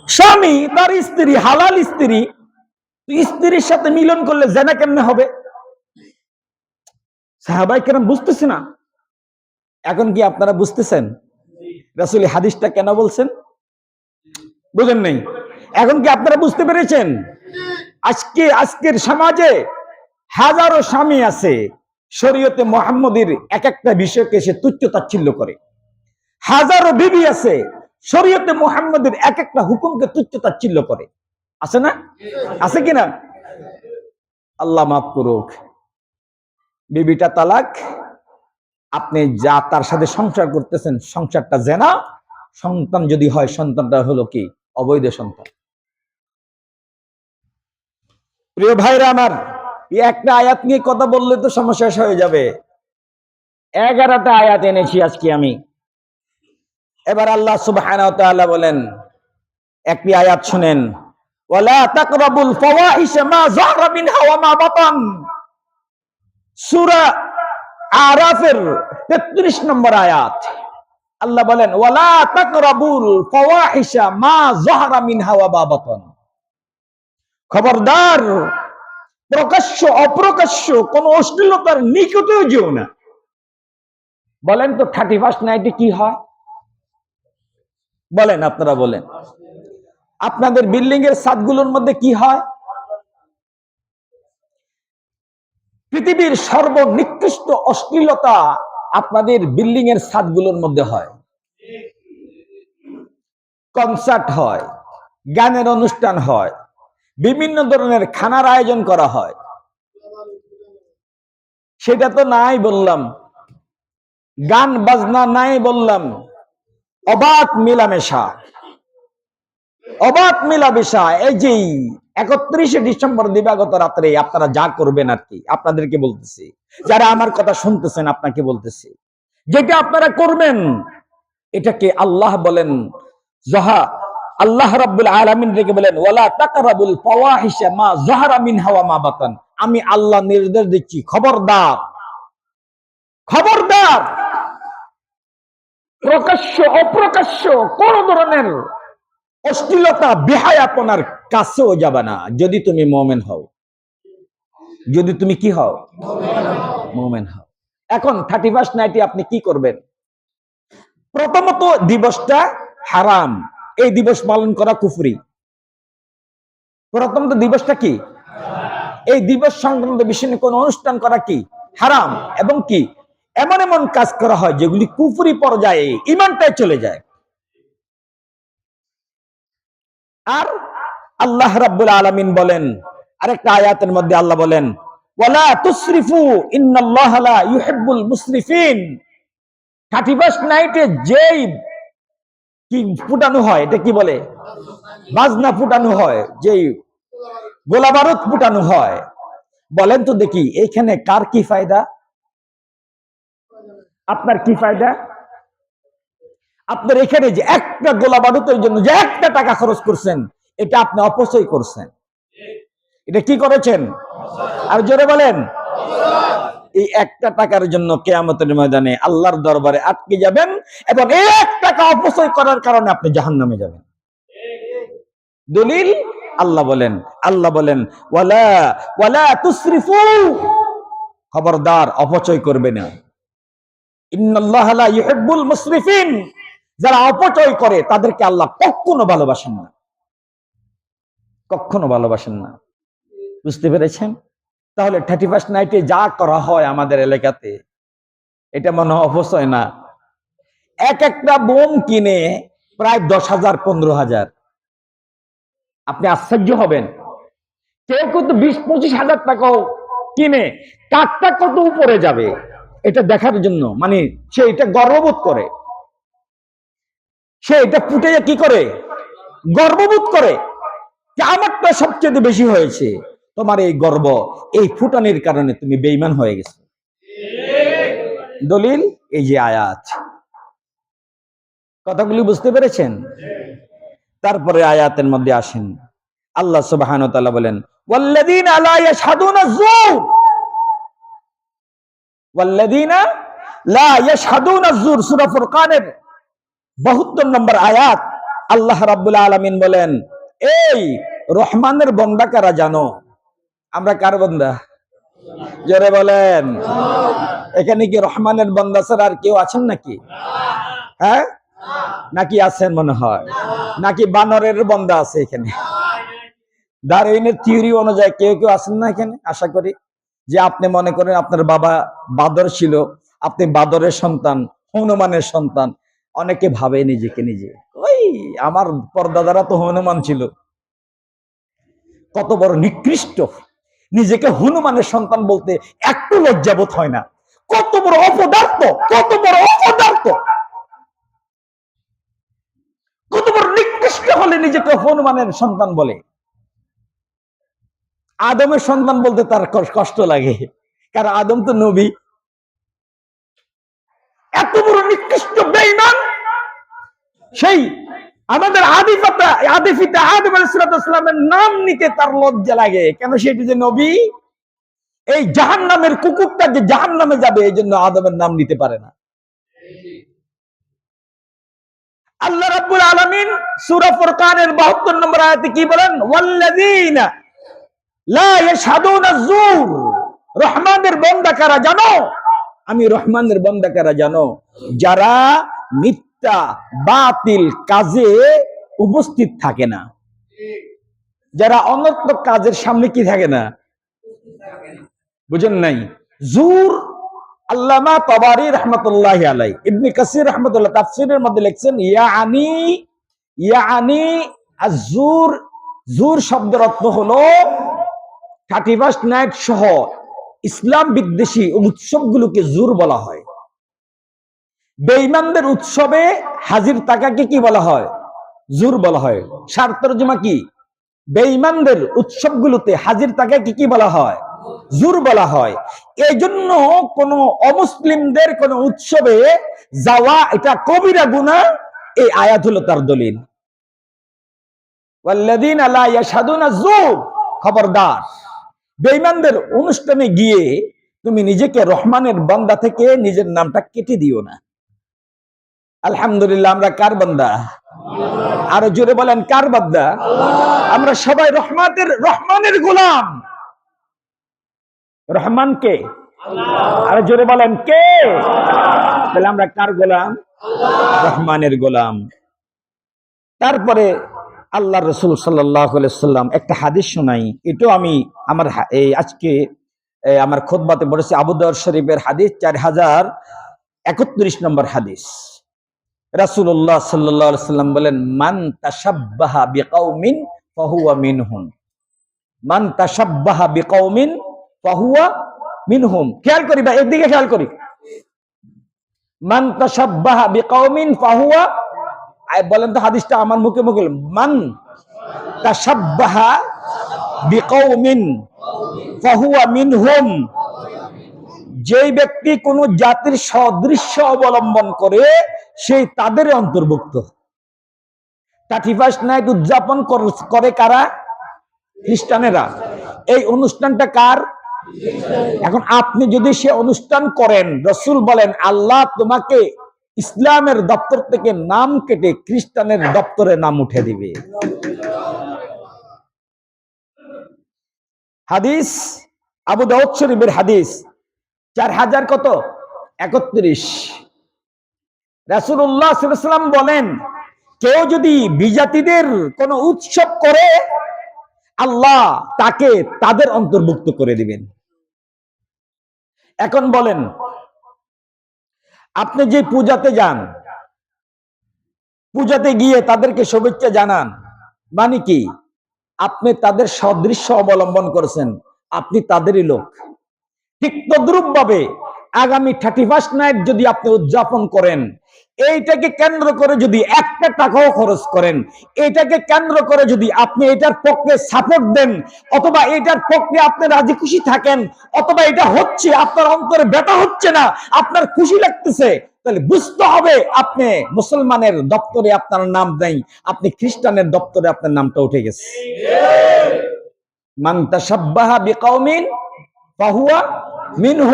স্বামী তার স্ত্রী হালাল স্ত্রী, স্ত্রীর সাথে মিলন করলে জেনা কেমনে হবে? সাহাবাই কেরাম বুঝতেছে না। এখন কি আপনারা বুঝতেছেন রাসূল হাদিসটা কেন বলছেন? বুঝেন নাই? এখন কি আপনারা বুঝতে পেরেছেন? আজকের সমাজে হাজারো স্বামী আছে, শরীয়তে মুহাম্মদীর এক একটা বিষয়কে সে তুচ্ছ তাচ্ছিল্য করে। হাজারো বিবি আছে, শরীয়তে মুহাম্মদের এক একটা হুকুমকে তুচ্ছ তাচ্ছিল্য করে। আছে না? আছে কিনা? আল্লাহ মাফ করুক। বিবিটা তালাক, আপনি যা তার সাথে সংসার করতেছেন সংসারটা জেনা, সন্তান যদি হয় সন্তানটা হলো কি? অবৈধ সন্তান। প্রিয় ভাইরা আমার, একটা আয়াত নিয়ে কথা বললে তো সমস্যা শেষ হয়ে যাবে। 11টা আয়াত এনেছি আজকে আমি। এবার আল্লাহ সুবহানাহু ওয়া তাআলা বলেন, একটি আয়াত শুনেন, ওয়ালা তাকরাবুল ফাওয়াহিশা মা যাহরা মিনহা ওয়া মা বাতান। সূরা আরাফের 33 নম্বর আয়াত। আল্লাহ বলেন, ওয়ালা তাকরাবুল ফাওয়াহিশা মা যাহরা মিনহা ওয়া মা বাতান। খবরদার, প্রকাশ্য অপ্রকাশ্য কোন অশ্লীলতার নিকটেও যেও না। বলেন তো 31st নাইটে কি হয়? বলেন, আপনারা বলেন। আপনাদের বিল্ডিং এর ছাদগুলোর মধ্যে কি হয়? পৃথিবীর সর্বনিকৃষ্ট অশ্লীলতা আপনাদের বিল্ডিং এর ছাদগুলোর মধ্যে হয়। কনসার্ট হয়, গানের অনুষ্ঠান হয়, বিভিন্ন ধরনের খানার আয়োজন করা হয়। সেটা তো নাই বললাম, গান বাজনা নাই বললাম, অবাধ মেলামেশা, অবাধ মেলামেশা। এই যে 31শে ডিসেম্বর দিবাগত রাত্রে আপনারা যা করবেন আর কি, আপনাদেরকে বলতেছি, যারা আমার কথা শুনতেছেন আপনাকে বলতেছি, যেটা আপনারা করবেন এটাকে আল্লাহ বলেন আল্লাহ রাব্বুল আলামিন রেখে বলেন, ওয়ালা তাকরাবুল ফাওয়াহিশা মা যাহরা মিনহা ওয়া মা বাতান। আমি আল্লাহ নির্দেশ দিচ্ছি, খবরদার, খবরদার, প্রকাশ্য অপ্রকাশ্য কোন ধরনের অশ্লীলতা বেহায়াপনার কাছেও যাবে না, যদি তুমি মুমিন হও। যদি তুমি কি হও? মুমিন হও। এখন 31st নাইটে আপনি কি করবেন? প্রথমত দিবসটা হারাম, এই দিবস পালন করা কুফরি। প্রথমত দিবসটা কি? এই দিবস সংক্রান্ত বিষয় নিয়ে কোন অনুষ্ঠান করা কি? হারাম। এবং কি এমন এমন কাজ করা হয় যেগুলি কুফরি পর্যায়ে, ঈমানটাই চলে যায়। আর আল্লাহ রাব্বুল আলামিন বলেন আরেকটা আয়াতের মধ্যে, আল্লাহ বলেন, ওয়ালা তুসরিফু ইন্নাল্লাহা লা ইউহিব্বুল মুসরিফিন। 31st নাইটে যেই কি ফুটানো হয়, এটা কি বলে? বাজনা ফুটানো হয়, যেই গোলা বারুদ ফুটানো হয়, বলেন তো দেখি এইখানে কার কি ফায়দা? আপনার কি ফায়দা? আপনার এখানে যে একটা গোলা বারুদের জন্য যে একটা টাকা খরচ করছেন, এটা আপনি অপচয় করছেন। এটা কি করেছেন? আর জোরে বলেন। এই একটা টাকার জন্য কিয়ামতের ময়দানে আল্লাহর দরবারে আটকে যাবেন, এবং এই এক টাকা অপচয় করার কারণে আপনি জাহান্নামে যাবেন। দলিল আল্লাহ বলেন, আল্লাহ বলেন, ওয়ালা ওয়ালা তুসরিফু, খবরদার অপচয় করবে না। ইন্নাল্লাহা লা ইউহিব্বুল মুসরিফিন, যারা অপচয় করে তাদেরকে আল্লাহ কখনো ভালোবাসেন না, কখনো ভালোবাসেন না। বুঝতে পেরেছেন? তাহলে 31st নাইটে যা করা হয় আমাদের এলাকাতে, এটা মনে হয় অপচয় না। এক একটা বোম কিনে প্রায় 10,000 15,000। আপনি আশ্চর্য হবেন, কেউ কিন্তু 20-25 হাজার টাকাও কিনে কাকটা কত উপরে যাবে এটা দেখার জন্য, মানে সে এটা গর্ববোধ করে, সে এটা ফুটে কি করে? গর্ববোধ করে যে আমারটা সবচেয়ে বেশি হয়েছে। তোমার এই গর্ব, এই ফুটানির কারণে তুমি বেঈমান হয়ে গেছো। দলিল এই যে আয়াত। কথাগুলি বুঝতে পেরেছেন? তারপরে আয়াতের মধ্যে আসেন, আল্লাহ সুবহানাহু ওয়া তাআলা বলেন, ওয়াল্লাযীনা লা ইয়াশহাদুনা যুর, ওয়াল্লাযীনা লা ইয়াশহাদুনা যুর, সূরা ফুরকানের 72 নম্বর আয়াত। আল্লাহ রাব্বুল আলামিন বলেন, এই রহমানের বান্দা কারা জানো? আমরা কার বান্দা? জোরে বলেন। এখানে কি রহমানের বান্দা ছাড়া আর কেউ আছেন নাকি? হ্যাঁ, নাকি আছেন মনে হয়? নাকি বানরের বান্দা আছে এখানে? ডারউইনের থিওরি অনুযায়ী কেউ কেউ আছেন না এখানে? আশা করি যে আপনি মনে করেন আপনার বাবা বাদর ছিল, আপনি বাদরের সন্তান, হনুমানের সন্তান। অনেকে ভাবে নিজেকে নিজে, ওই আমার পরদাদারা তো হনুমান ছিল। কত বড় নিকৃষ্ট! নিজেকে হনুমানের সন্তান বলতে একটু লজ্জাবোধ হয় না? কত বড় অপদার্থ, কত বড় অপদার্থ, কত বড় নিকৃষ্ট হলে নিজেকে হনুমানের সন্তান বলে। আদমের সন্তান বলতে তার কষ্ট লাগে, কারণ আদম তো নবী। এত বড় নিকৃষ্ট বেঈমান! সেই আমাদের আদি পিতা আদম আলাইহিস সালামের নাম নিতে তার লজ্জা লাগে, কেন? সেটি যে নবী। এই জাহান্নামের কুকুরটা যে জাহান্নামে যাবে, এই জন্য আদমের নাম নিতে পারে না। আল্লাহ রাব্বুল আলামিন সূরা ফুরকানের 72 নম্বর আয়াতে কি বলেন? ওয়াল্লাযীনা লা ইয়াশহাদুনা যুর। রহমানের বান্দা কারা জানো? আমি রহমানের বান্দা কারা জানো? যারা মিথ্যা বাতিল কাজে উপস্থিত থাকে না, যারা অনর্থক কাজের সামনে কি থাকে না। বুঝেন নাই? জুর আল্লামা তাবারি রাহমাতুল্লাহি আলাইহি, ইবনে কাসির রাহমাতুল্লাহ তাফসীরের মধ্যে লিখছেন ইয়ানি আজ-জুর। জুর শব্দের অর্থ হলো 31st নাইট সহ ইসলাম বিদ্বেষী উৎসবগুলোকে জুর বলা হয়। বেঈমানদের উৎসবে হাজির থাকাকে কি বলা হয়? জুর বলা হয়। শারত তরজমা কি? বেঈমানদের উৎসবগুলোতে হাজির থাকাকে কি বলা হয়? জুর বলা হয়। এই জন্য কোন অমুসলিমদের কোন উৎসবে যাওয়া এটা কবিরা গুনাহ। এই আয়াত হলো তার দলিল। ওয়াল্লাযীনা লা ইয়াশহাদুনা যুর, খবরদার বেঈমানদের অনুষ্ঠানে গিয়ে তুমি নিজেকে রহমানের বান্দা থেকে নিজের নামটা কেটে দিও না। আলহামদুলিল্লাহ, আমরা কার বান্দা? আরো জোরে বলেন, কার বান্দা? আমরা সবাই রহমানের গোলাম। রহমান কে? আরো জোরে বলেন, কে? তাহলে আমরা কার গোলাম? রহমানের গোলাম। তারপরে আল্লাহ রাসূল সাল্লাল্লাহু আলাইহি ওয়াসাল্লাম একটা হাদিস শোনাই। এটাও আমি আমার আজকে আমার খুতবাতে পড়েছি, আবু দাউদ শরীফের হাদিস, 4031 নম্বর হাদিস। রাসূলুল্লাহ সাল্লাল্লাহু আলাইহি ওয়াসাল্লাম বলেন, মান তাশাব্বাহা বিকাউমিন ফাহুয়া মিনহুম। মান তাশাব্বাহা বিকাউমিন ফাহুয়া মিনহুম। খেয়াল করি ভাই, এদিকে খেয়াল করি। মান তাশাব্বাহা বিকাউমিন ফাহুয়া, বলেন তো হাদিসটা আমার মুখে মুখে, মান তাশাব্বাহা বিকাউমিন ফাহুয়া মিনহুম। যেই ব্যক্তি কোন জাতির সদৃশ্য অবলম্বন করে সেই তাদের অন্তর্ভুক্ত। 31st নাইট উদযাপন করে কারা? খ্রিস্টানেরা। এই অনুষ্ঠানটা কার? এখন আপনি যদি সে অনুষ্ঠান করেন, রাসূল বলেন আল্লাহ তোমাকে ইসলামের দপ্তর থেকে নাম কেটে খ্রিস্টানের দপ্তরে নাম উঠে দিবে। হাদিস আবু দাউদ শরীফের হাদিস 4000 কত 31। রাসূলুল্লাহ সাল্লাল্লাহু আলাইহি ওয়াসাল্লাম বলেন, কেউ যদি বিজাতিদের কোন উৎসব করে আল্লাহ তাকে তাদের অন্তর্ভুক্ত করে দিবেন। এখন বলেন, আপনি যে পূজাতে যান, পূজাতে গিয়ে তাদেরকে শুভেচ্ছা জানান, মানে কি? আপনি তাদের সদৃশ্য অবলম্বন করেছেন, আপনি তাদেরই লোক। ঠিক তদ্রুপ ভাবে আগামী 31st নাইট যদি আপনি উদযাপন করেন, এইটাকে কেন্দ্র করে যদি একটা টাকাও খরচ করেন, এটাকে কেন্দ্র করে যদি আপনি এটার পক্ষে সাপোর্ট দেন, অথবা এটার পক্ষে আপনি রাজি খুশি থাকেন, অথবা এটা হচ্ছে আপনার অন্তরে ব্যথা হচ্ছে না, আপনার খুশি লাগতেছে, তাহলে বুঝতে হবে আপনি মুসলমানের দপ্তরে আপনার নাম নেই, আপনি খ্রিস্টানের দপ্তরে আপনার নামটা উঠে গেছে। মান তাশাব্বাহা বিকাউমিন ফাহুয়া মিনহুম।